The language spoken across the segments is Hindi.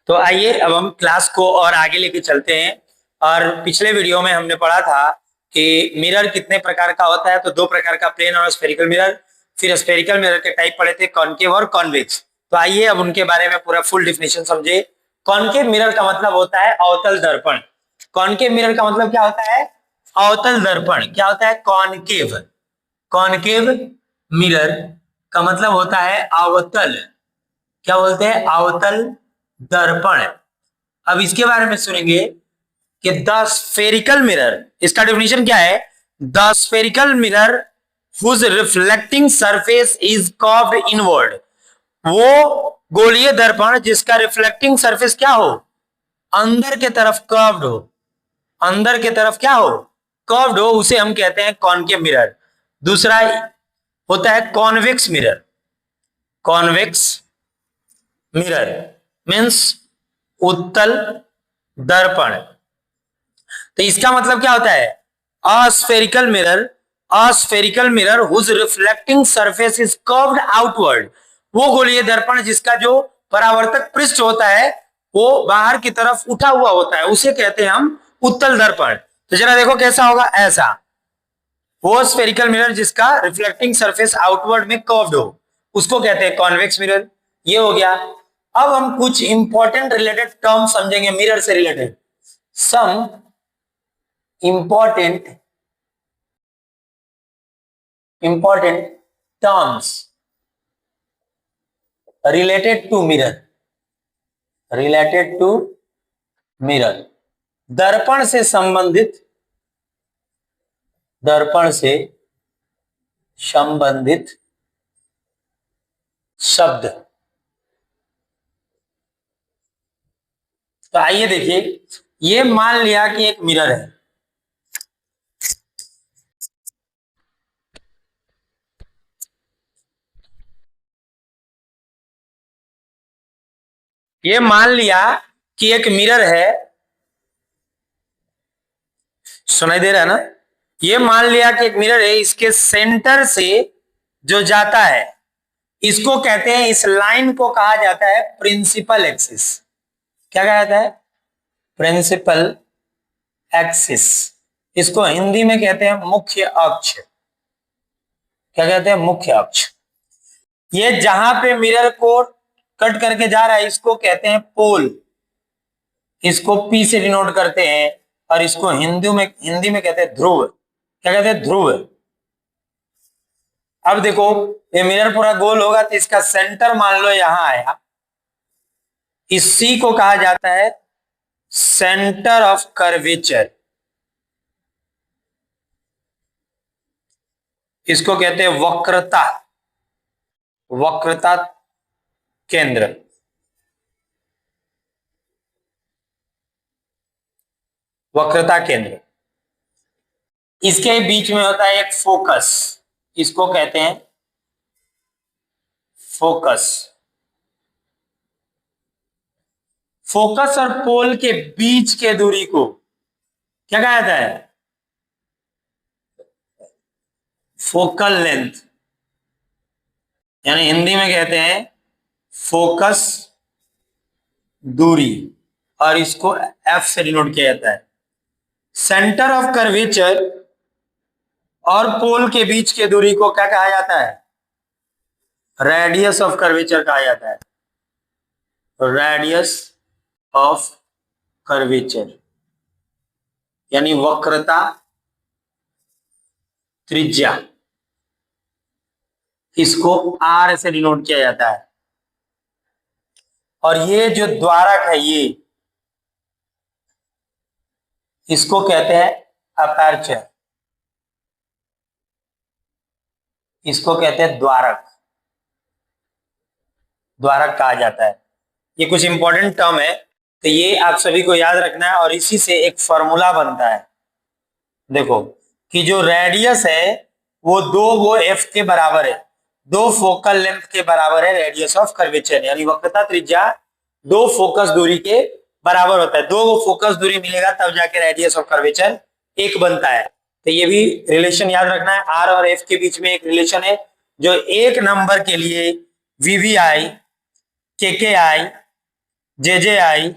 तो आइए अब हम क्लास को और आगे लेके चलते हैं। और पिछले वीडियो में हमने पढ़ा था कि मिरर कितने प्रकार का होता है। तो दो प्रकार का, प्लेन और स्फेरिकल मिरर। फिर स्फेरिकल मिरर के टाइप पढ़े थे, कॉनकेव और कॉन्वेक्स। तो आइए अब उनके बारे में पूरा फुल डिफिनेशन समझे। कॉनकेव मिरर का मतलब होता है अवतल दर्पण। कॉनकेव मिरर का मतलब क्या होता है? अवतल दर्पण। क्या होता है? कॉनकेव। कॉनकेव मिरर का मतलब होता है अवतल। क्या बोलते हैं? अवतल दर्पण। अब इसके बारे में सुनेंगे कि द स्फेरिकल मिरर, इसका डेफिनेशन क्या है? The spherical mirror whose reflecting surface is curved inward. वो गोलीय दर्पण जिसका रिफ्लेक्टिंग सरफेस क्या हो? अंदर के तरफ कर्व्ड हो। अंदर के तरफ क्या हो? कर्व्ड हो, उसे हम कहते हैं कॉनकेव मिरर। दूसरा होता है convex mirror. Convex mirror means उत्तल दर्पण। तो इसका मतलब क्या होता है? A spherical mirror, a spherical mirror whose reflecting surface is curved outward. वो गोलीय दर्पण जिसका जो परावर्तक पृष्ठ होता है वो बाहर की तरफ उठा हुआ होता है, उसे कहते हैं हम उत्तल दर्पण। तो जरा देखो कैसा होगा, ऐसा। वो स्फेरिकल मिरर जिसका रिफ्लेक्टिंग सरफेस आउटवर्ड में कर्व्ड हो, उसको कहते हैं कॉन्वेक्स मिरर। ये हो गया। अब हम कुछ इंपॉर्टेंट रिलेटेड टर्म समझेंगे मिरर से related. Some important terms related to mirror। दर्पण से संबंधित शब्द। तो आइए देखिए, ये मान लिया कि एक मिरर है। ये मान लिया कि एक मिरर है, सुनाई दे रहा है ना? ये मान लिया कि एक मिरर है, इसके सेंटर से जो जाता है इसको कहते हैं, इस लाइन को कहा जाता है प्रिंसिपल एक्सिस। क्या कहा जाता है? Principal axis. इसको हिंदी में कहते हैं मुख्य अक्ष। क्या कहते हैं? मुख्य अक्ष। ये जहां पे मिरर को कट करके जा रहा है इसको कहते हैं पोल। इसको पी से डिनोट करते हैं और इसको हिंदी में कहते हैं ध्रुव। क्या कहते हैं? ध्रुव। अब देखो, ये मिरर पूरा गोल होगा तो इसका सेंटर मान लो यहां आया। इस सी को कहा जाता है सेंटर ऑफ कर्वेचर। इसको कहते हैं वक्रता केंद्र। वक्रता केंद्र। इसके बीच में होता है एक फोकस। इसको कहते हैं फोकस। फोकस और पोल के बीच के दूरी को क्या कहा जाता है? Focal length. यानी हिंदी में कहते हैं फोकस दूरी, और इसको एफ से डिनोट किया जाता है। सेंटर ऑफ कर्वेचर और पोल के बीच के दूरी को क्या कहा जाता है? रेडियस ऑफ कर्वेचर कहा जाता है। रेडियस ऑफ कर्वेचर यानी वक्रता त्रिज्या, इसको आर से डिनोट किया जाता है। और ये जो द्वारक है ये, इसको कहते हैं अपर्चर। इसको कहते हैं द्वारक। द्वारक कहा जाता है। ये कुछ इंपॉर्टेंट टर्म है, तो ये आप सभी को याद रखना है। और इसी से एक फॉर्मूला बनता है। देखो कि जो रेडियस है वो एफ के बराबर है, 2 फोकल लेंथ के बराबर है रेडियस ऑफ कर्वेचर। यानी वक्रता त्रिज्या 2 फोकस दूरी के बराबर होता है। 2 फोकस दूरी मिलेगा तब जाके रेडियस ऑफ कर्वेचर 1 बनता है। तो ये भी रिलेशन याद रखना है। आर और एफ के बीच में एक रिलेशन है जो एक नंबर के लिए वीवीआई KKI, JJI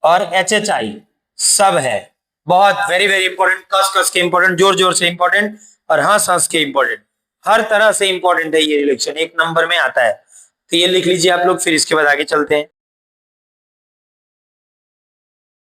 और HHI सब है। बहुत वेरी वेरी इंपॉर्टेंट, कस के इंपॉर्टेंट, जोर जोर से इंपॉर्टेंट और हंस के इंपॉर्टेंट, हर तरह से इंपॉर्टेंट है ये रिलेक्शन, एक नंबर में आता है। तो ये लिख लीजिए आप लोग, फिर इसके बाद आगे चलते हैं।